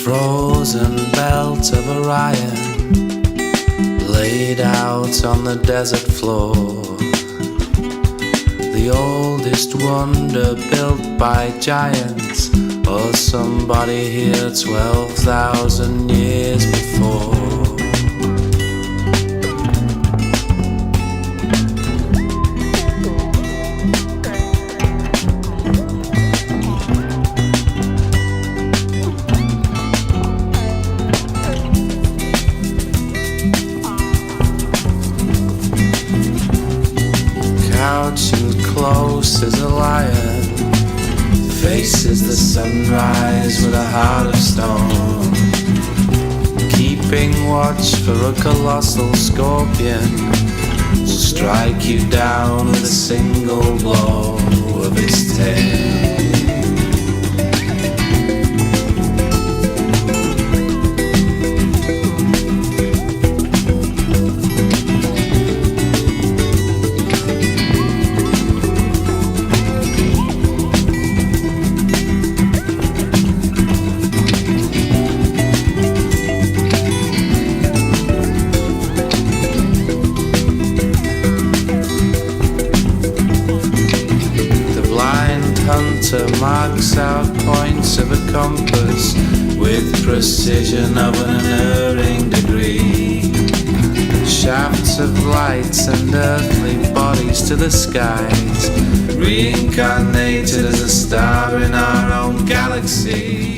frozen belt of Orion laid out on the desert floor. The oldest wonder built by giants or somebody here 12,000 years before. Crouching close as a lion, faces the sunrise with a heart of stone, keeping watch for a colossal scorpion will strike you down with a single blow of its tail. Marks out points of a compass with precision of an unerring degree. Shafts of lights and earthly bodies to the skies, reincarnated as a star in our own galaxy.